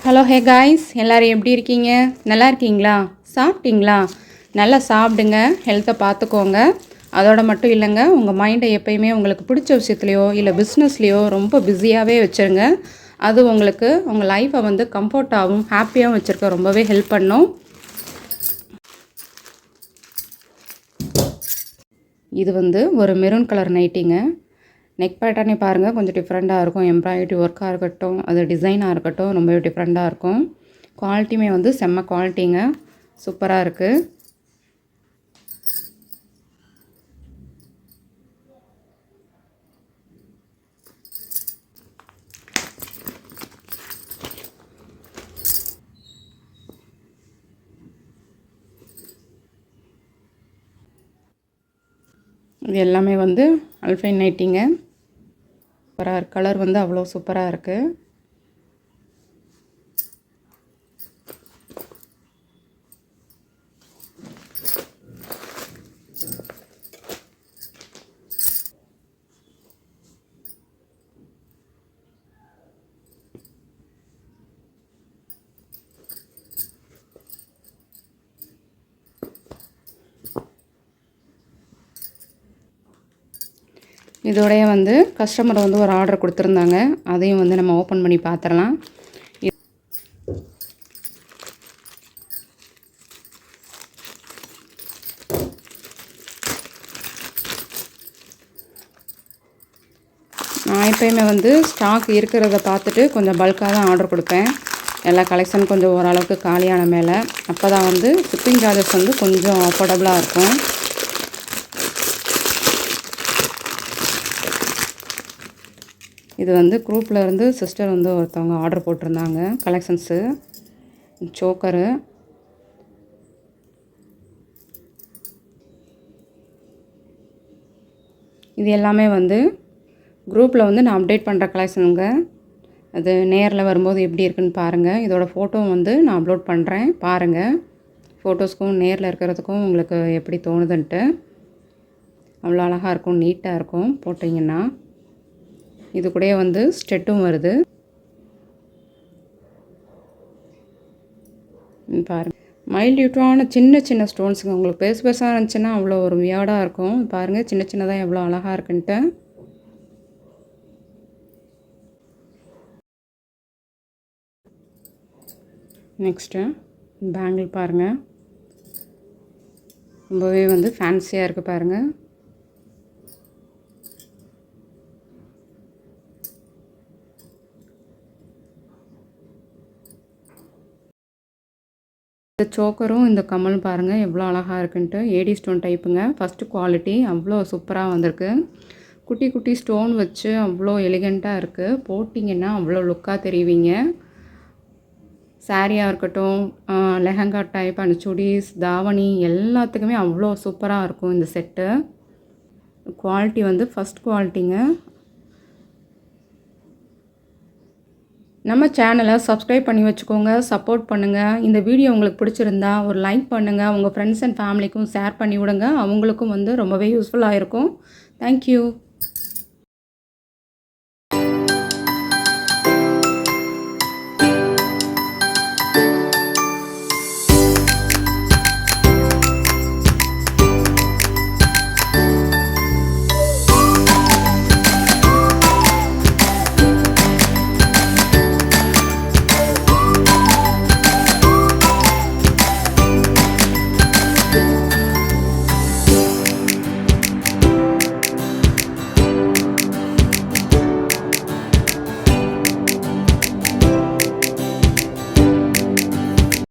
Hello hey guys, எல்லோரும் எப்படி இருக்கீங்க? நல்லா இருக்கீங்களா? சாப்பிட்டீங்களா? நல்லா சாப்பிடுங்க, ஹெல்த்தை பார்த்துக்கோங்க. அதோட மட்டும் இல்லைங்க, உங்கள் மைண்டை எப்பயுமே உங்களுக்கு பிடிச்ச விஷயத்துலையோ இல்லை பிஸ்னஸ்லேயோ ரொம்ப பிஸியாகவே வச்சுருங்க. அது உங்களுக்கு உங்கள் லைஃப்பை வந்து கம்ஃபர்ட்டாகவும் ஹாப்பியாகவும் வச்சுருக்க ரொம்பவே ஹெல்ப் பண்ணும். இது வந்து ஒரு மெரூன் கலர் நைட்டிங்க. நெக் பேட்டர்னே பாருங்கள், கொஞ்சம் டிஃப்ரெண்ட்டாக இருக்கும். எம்ப்ராய்டரி ஒர்க்காக இருக்கட்டும், அது டிசைனாக இருக்கட்டும், ரொம்பவே டிஃப்ரெண்ட்டாக இருக்கும். குவாலிட்டியுமே வந்து செம்ம குவாலிட்டிங்க, சூப்பராக இருக்குது. இது எல்லாமே வந்து அல்ஃபைன் நைட்டிங்க. சூப்பராக இருக்குது. கலர் வந்து அவ்வளோ சூப்பராக இருக்குது. இதோடைய வந்து கஸ்டமர் வந்து ஒரு ஆர்டர் கொடுத்துருந்தாங்க, அதையும் வந்து நம்ம ஓப்பன் பண்ணி பார்த்துடலாம். நான் எப்போயுமே வந்து ஸ்டாக் இருக்கிறத பார்த்துட்டு கொஞ்சம் பல்காக தான் ஆர்டர் கொடுப்பேன். எல்லா கலெக்ஷன் கொஞ்சம் ஓரளவுக்கு காலியான மேலே, அப்போ தான் வந்து ஷிப்பிங் சார்ஜஸ் வந்து கொஞ்சம் அஃபோர்டபுளாக இருக்கும். இது வந்து குரூப்பில் இருந்து சிஸ்டர் வந்து ஒருத்தவங்க ஆர்டர் போட்டிருந்தாங்க கலெக்ஷன்ஸு. சோக்கரு, இது எல்லாமே வந்து குரூப்பில் வந்து நான் அப்டேட் பண்ணுற கலெக்ஷனுங்க. அது நேரில் வரும்போது எப்படி இருக்குன்னு பாருங்கள். இதோட ஃபோட்டோவும் வந்து நான் அப்லோட் பண்ணுறேன், பாருங்கள். ஃபோட்டோஸ்க்கும் நேரில் இருக்கிறதுக்கும் உங்களுக்கு எப்படி தோணுதுன்ட்டு. அவ்வளோ அழகாக இருக்கும், நீட்டாக இருக்கும் போட்டிங்கன்னா. இது கூட வந்து ஸ்டெட்டும் வருது பாருங்கள். மைல்யூட்டான சின்ன சின்ன ஸ்டோன்ஸுங்க. உங்களுக்கு பெருசு பெருசாக இருந்துச்சுன்னா அவ்வளோ ஒரு வியார்டாக இருக்கும். பாருங்கள் சின்ன சின்னதாக எவ்வளோ அழகாக இருக்குன்ட்டு. நெக்ஸ்ட்டு பேங்கிள் பாருங்கள், ரொம்பவே வந்து ஃபேன்சியாக இருக்குது பாருங்கள். இந்த சோக்கரும் இந்த கம்மலும் பாருங்கள் எவ்வளோ அழகாக இருக்குன்ட்டு. ஏடி ஸ்டோன் டைப்புங்க, ஃபஸ்ட்டு குவாலிட்டி, அவ்வளோ சூப்பராக வந்திருக்கு. குட்டி குட்டி ஸ்டோன் வச்சு அவ்வளோ எலிகண்ட்டாக இருக்குது. போட்டிங்கன்னா அவ்வளோ லுக்காக தெரிவிங்க. சாரியாக இருக்கட்டும், லெஹங்கா டைப் அண்ட் சுடிஸ், தாவணி எல்லாத்துக்குமே அவ்வளோ சூப்பராக இருக்கும் இந்த செட்டு. குவாலிட்டி வந்து ஃபஸ்ட் குவாலிட்டிங்க. நம்ம சேனலை சப்ஸ்கிரைப் பண்ணி வச்சுக்கோங்க, சப்போர்ட் பண்ணுங்கள். இந்த வீடியோ உங்களுக்கு பிடிச்சிருந்தா ஒரு லைக் பண்ணுங்கள். உங்கள் ஃப்ரெண்ட்ஸ் அண்ட் ஃபேமிலிக்கும் ஷேர் பண்ணி விடுங்க, அவங்களுக்கும் வந்து ரொம்பவே யூஸ்ஃபுல்லாக இருக்கும். தேங்க்யூ.